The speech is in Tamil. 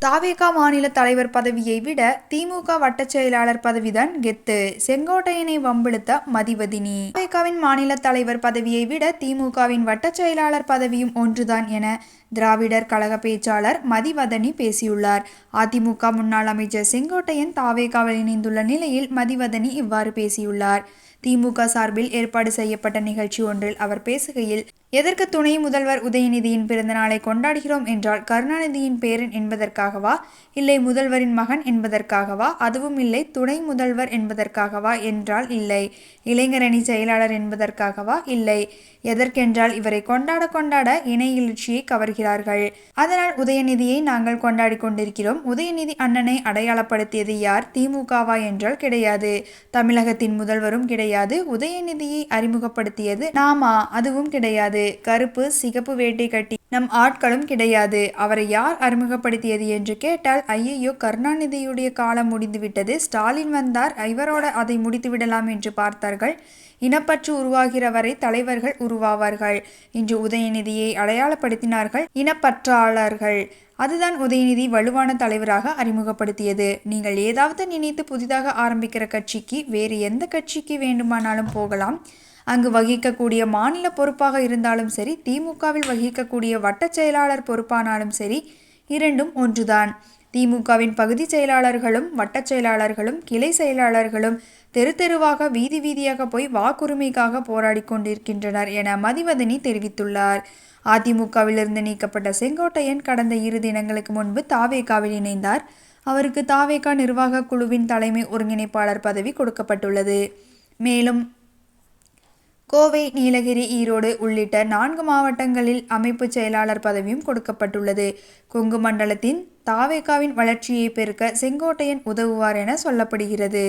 தாவேகா மாநில தலைவர் பதவியை விட திமுக வட்டச் செயலாளர் பதவிதான் கெத்து. செங்கோட்டையனை வம்பிழுத்த மதிவதனி. தாவேகாவின் மாநில தலைவர் பதவியை விட திமுகவின் வட்டச் செயலாளர் பதவியும் ஒன்றுதான் என திராவிடர் கழக பேச்சாளர் மதிவதனி பேசியுள்ளார். அதிமுக முன்னாள் அமைச்சர் செங்கோட்டையன் தாவேகாவில் இணைந்துள்ள நிலையில் மதிவதனி இவ்வாறு பேசியுள்ளார். திமுக சார்பில் ஏற்பாடு செய்யப்பட்ட நிகழ்ச்சி ஒன்றில் அவர் பேசுகையில், எதற்கு துணை முதல்வர் உதயநிதியின் பிறந்த நாளை கொண்டாடுகிறோம் என்றால் கருணாநிதியின் பேரன் என்பதற்காகவா, இல்லை முதல்வரின் மகன் என்பதற்காகவா, அதுவும் இல்லை துணை முதல்வர் என்பதற்காகவா என்றால் இல்லை, இளைஞரணி செயலாளர் என்பதற்காகவா, இல்லை, எதற்கென்றால் இவரை கொண்டாட இணை எழுச்சியை கவர்கிறார்கள். அதனால் உதயநிதியை நாங்கள் கொண்டாடி கொண்டிருக்கிறோம். உதயநிதி அண்ணனை அடையாளப்படுத்தியது யார்? திமுகவா என்றால் கிடையாது. தமிழகத்தின் முதல்வரும் கிடையாது. உதயநிதியை அறிமுகப்படுத்தியது நாமா? அதுவும் கிடையாது. கருப்பு சிகப்பு வேட்டை கட்டி நம் ஆட்களும் கிடையாது. அவரை யார் அறிமுகப்படுத்தியது என்று கேட்டால், ஐயையோ கருணாநிதியுடைய காலம் முடிந்துவிட்டது, ஸ்டாலின் வந்தார், இவரோட அதை முடித்துவிடலாம் என்று பார்த்தார்கள். இனப்பற்று உருவாகிற வரை தலைவர்கள் உருவாவார்கள். இன்று உதயநிதியை அடையாளப்படுத்தினார்கள் இனப்பற்றாளர்கள். அதுதான் உதயநிதி வலுவான தலைவராக அறிமுகப்படுத்தியது. நீங்கள் ஏதாவது நினைத்து புதிதாக ஆரம்பிக்கிற கட்சிக்கு வேறு எந்த கட்சிக்கு வேண்டுமானாலும் போகலாம். அங்கு வகிக்கக்கூடிய மாநில பொறுப்பாக இருந்தாலும் சரி, திமுகவில் வகிக்கக்கூடிய வட்டச் செயலாளர் பொறுப்பானாலும் சரி, இரண்டும் ஒன்றுதான். திமுகவின் பகுதி செயலாளர்களும் வட்டச் செயலாளர்களும் கிளை செயலாளர்களும் தெரு தெருவாக வீதி வீதியாக போய் வாக்குரிமைக்காக போராடி கொண்டிருக்கின்றனர் என மதிவதனி தெரிவித்துள்ளார். அதிமுகவிலிருந்து நீக்கப்பட்ட செங்கோட்டையன் கடந்த 2 தினங்களுக்கு முன்பு தாவேகாவில் இணைந்தார். அவருக்கு தாவேகா நிர்வாக குழுவின் தலைமை ஒருங்கிணைப்பாளர் பதவி கொடுக்கப்பட்டுள்ளது. மேலும் கோவை, நீலகிரி, ஈரோடு உள்ளிட்ட 4 மாவட்டங்களில் அமைப்பு செயலாளர் பதவியும் கொடுக்கப்பட்டுள்ளது. கொங்கு மண்டலத்தின் தாவேகாவின் வளர்ச்சியை பெருக்க செங்கோட்டையன் உதவுவார் என சொல்லப்படுகிறது.